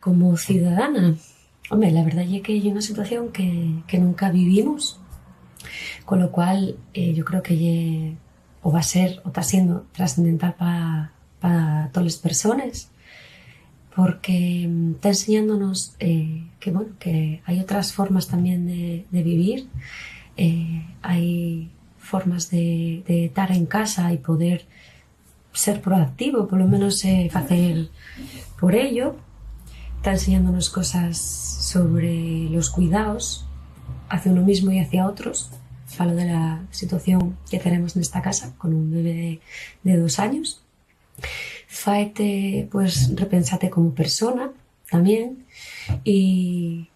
Como ciudadana, hombre, la verdad es que hay una situación que nunca vivimos, con lo cual yo creo que o va a ser o está siendo trascendental para todas las personas, porque está enseñándonos que, bueno, que hay otras formas también de vivir, hay formas de estar en casa y poder ser proactivo, por lo menos hacer por ello. Está enseñándonos cosas sobre los cuidados hacia uno mismo y hacia otros. Falo de la situación que tenemos en esta casa con un bebé de 2 años. Faete, pues, repensate como persona también. Y,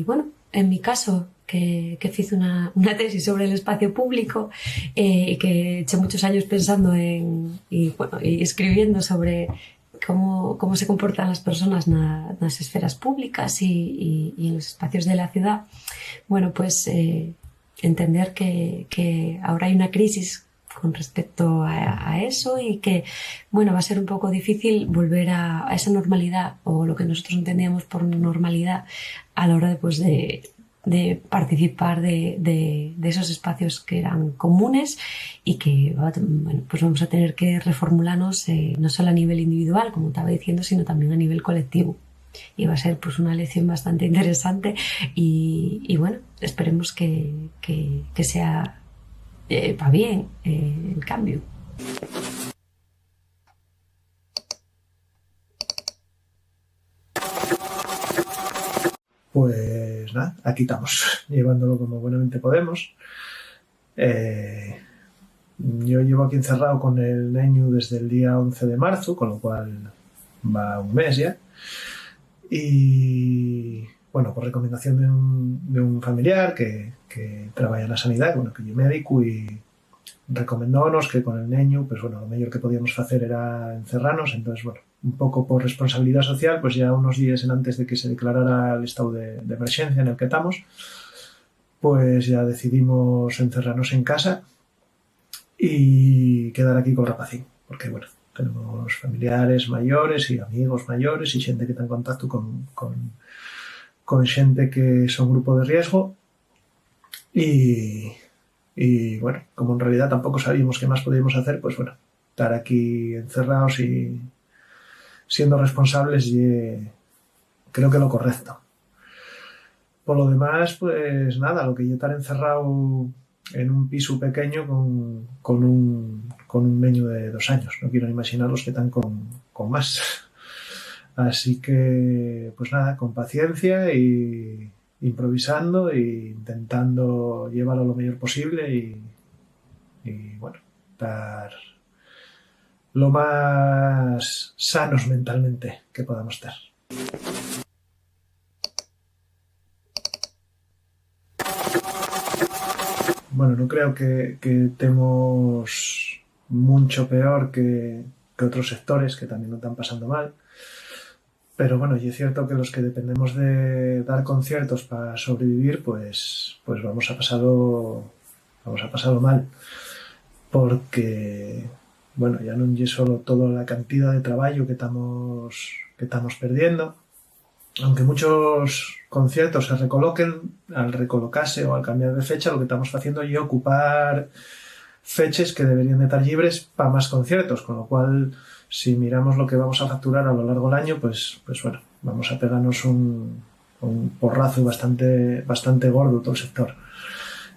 bueno, en mi caso, que hice una tesis sobre el espacio público y que eché muchos años pensando y escribiendo sobre cómo se comportan las personas en las esferas públicas y en los espacios de la ciudad. Bueno, pues entender que ahora hay una crisis con respecto a eso y que, bueno, va a ser un poco difícil volver a esa normalidad o lo que nosotros entendíamos por normalidad a la hora de participar de esos espacios que eran comunes y que, bueno, pues vamos a tener que reformularnos no solo a nivel individual, como estaba diciendo, sino también a nivel colectivo. Y va a ser pues una lección bastante interesante y bueno, esperemos que sea para bien el cambio. Pues nada, aquí estamos, llevándolo como buenamente podemos. Yo llevo aquí encerrado con el niño desde el día 11 de marzo, con lo cual va un mes ya. Y bueno, por recomendación de un familiar que trabaja en la sanidad, bueno, que yo médico, y recomendónos que con el niño, pues bueno, lo mejor que podíamos hacer era encerrarnos. Entonces, bueno, un poco por responsabilidad social, pues ya unos días antes de que se declarara el estado de emergencia en el que estamos, pues ya decidimos encerrarnos en casa y quedar aquí con el rapacín, porque bueno, tenemos familiares mayores y amigos mayores y gente que está en contacto con gente que son grupo de riesgo y bueno, como en realidad tampoco sabíamos qué más podíamos hacer, pues bueno, estar aquí encerrados y siendo responsables y creo que lo correcto. Por lo demás, pues nada, lo que yo estar encerrado en un piso pequeño con un niño de 2 años. No quiero ni imaginar los que están con más. Así que, pues nada, con paciencia y improvisando e intentando llevarlo lo mejor posible y bueno, estar lo más sanos mentalmente que podamos estar. Bueno, no creo que estemos mucho peor que otros sectores que también lo están pasando mal. Pero bueno, y es cierto que los que dependemos de dar conciertos para sobrevivir, pues vamos a pasarlo mal. Porque, bueno, ya no es solo toda la cantidad de trabajo que estamos perdiendo, aunque muchos conciertos se recoloquen, al recolocarse o al cambiar de fecha, lo que estamos haciendo es ocupar fechas que deberían de estar libres para más conciertos, con lo cual, si miramos lo que vamos a facturar a lo largo del año, pues bueno, vamos a pegarnos un porrazo bastante gordo todo el sector.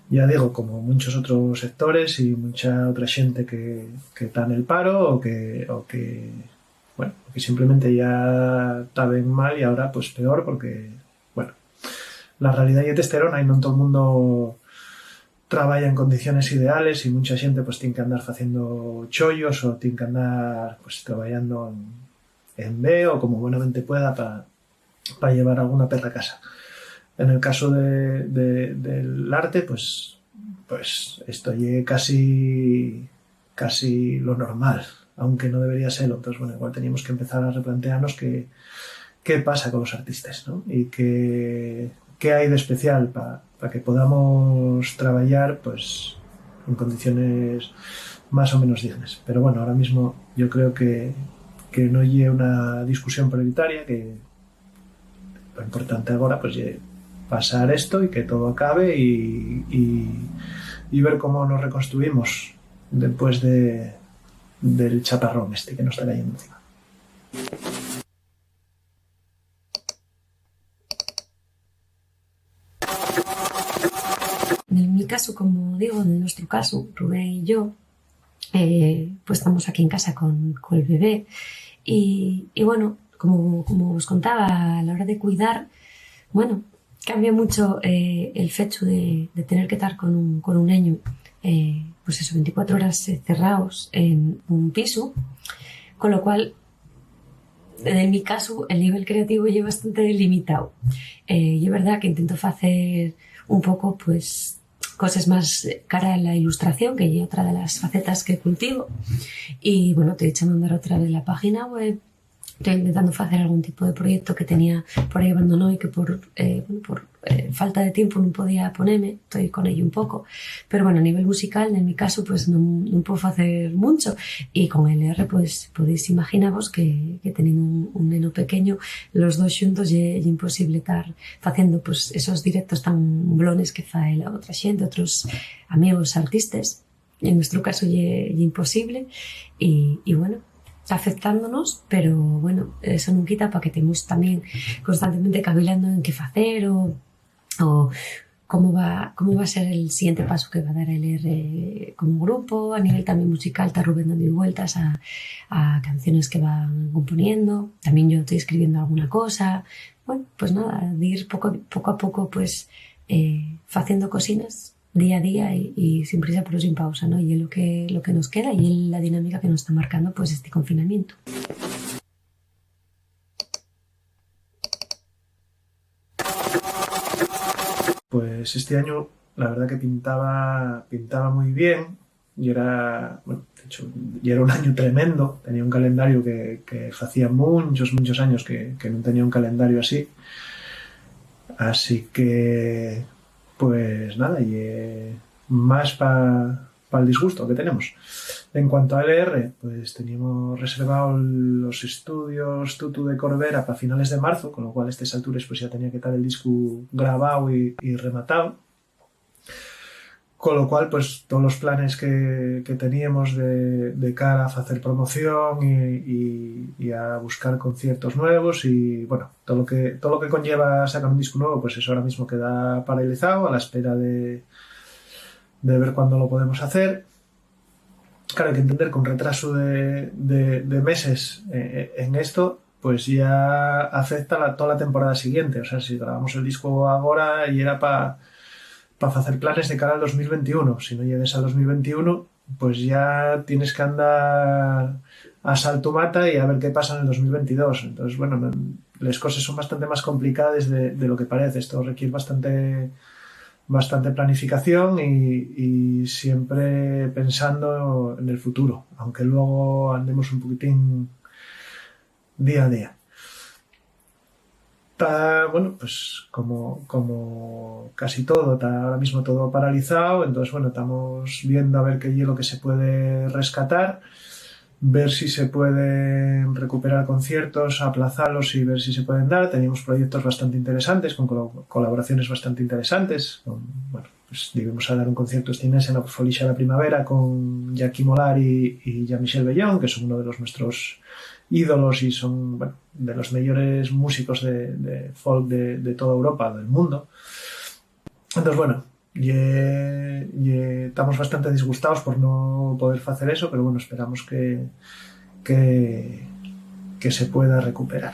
Ya digo, como muchos otros sectores y mucha otra gente que está en el paro bueno, que simplemente ya estaban mal y ahora pues peor porque, bueno, la realidad es testosterona y no todo el mundo trabaja en condiciones ideales y mucha gente pues tiene que andar haciendo chollos o tiene que andar pues trabajando en B o como buenamente pueda para llevar alguna perra a casa. En el caso del arte, pues esto es casi lo normal, aunque no debería serlo. Entonces, bueno, igual teníamos que empezar a replantearnos qué pasa con los artistas, ¿no? Y qué hay de especial para que podamos trabajar pues en condiciones más o menos dignas. Pero bueno, ahora mismo yo creo que no hay una discusión prioritaria, que lo importante ahora pues es pasar esto y que todo acabe y ver cómo nos reconstruimos después del chaparrón este que nos está cayendo encima. En mi caso, como digo, en nuestro caso, Rubén y yo, pues estamos aquí en casa con el bebé y bueno, como os contaba, a la hora de cuidar, bueno, cambia mucho el hecho de tener que estar con un niño, pues eso, 24 horas cerrados en un piso, con lo cual, en mi caso, el nivel creativo es bastante limitado. Y es verdad que intento hacer un poco, pues, cosas más cara a la ilustración, que es otra de las facetas que cultivo. Y bueno, estoy echando a andar otra vez la página web. Estoy intentando hacer algún tipo de proyecto que tenía por ahí abandonado y que por falta de tiempo no podía ponerme. Estoy con ello un poco. Pero bueno, a nivel musical, en mi caso, pues no puedo hacer mucho. Y con LR, pues podéis imaginaros que teniendo un neno pequeño, los dos juntos es imposible estar haciendo pues esos directos tan blones que fae la otra xente, otros amigos artistas. En nuestro caso es imposible. Y bueno, está afectándonos, pero bueno, eso no quita para que estemos también constantemente cavilando en qué hacer o cómo va a ser el siguiente paso que va a dar LR como grupo. A nivel también musical está Rubén dando vueltas a canciones que van componiendo, también yo estoy escribiendo alguna cosa. Bueno, pues nada, de ir poco a poco pues haciendo cosinas día a día y sin prisa pero sin pausa, ¿no? Y es lo que nos queda y es la dinámica que nos está marcando pues este confinamiento. Pues este año la verdad que pintaba muy bien y era, bueno, de hecho, y era un año tremendo. Tenía un calendario que hacía muchos años que no tenía un calendario así. Así que, pues nada, y más para el disgusto que tenemos. En cuanto a LR, pues teníamos reservado los estudios Tutu de Corbera para finales de marzo, con lo cual a estas alturas pues ya tenía que estar el disco grabado y rematado. Con lo cual, pues todos los planes que teníamos de cara a hacer promoción y a buscar conciertos nuevos y bueno, todo lo que conlleva sacar un disco nuevo, pues eso ahora mismo queda paralizado a la espera de ver cuándo lo podemos hacer. Claro, hay que entender que un retraso de meses en esto, pues ya afecta toda la temporada siguiente. O sea, si grabamos el disco ahora y era para hacer planes de cara al 2021. Si no llegues al 2021, pues ya tienes que andar a salto mata y a ver qué pasa en el 2022. Entonces, bueno, las cosas son bastante más complicadas de lo que parece. Esto requiere bastante planificación y siempre pensando en el futuro, aunque luego andemos un poquitín día a día. Está, bueno, pues como casi todo, está ahora mismo todo paralizado, entonces bueno, estamos viendo a ver qué hielo que se puede rescatar, ver si se pueden recuperar conciertos, aplazarlos y ver si se pueden dar. Teníamos proyectos bastante interesantes, con colaboraciones bastante interesantes. Bueno, pues íbamos a dar un concierto este mes en la Folixa de la Primavera con Jackie Molar y Jean-Michel Bellón, que son uno de nuestros ídolos y son, bueno, de los mejores músicos de folk de toda Europa, del mundo. Entonces, bueno, estamos bastante disgustados por no poder hacer eso, pero bueno, esperamos que se pueda recuperar.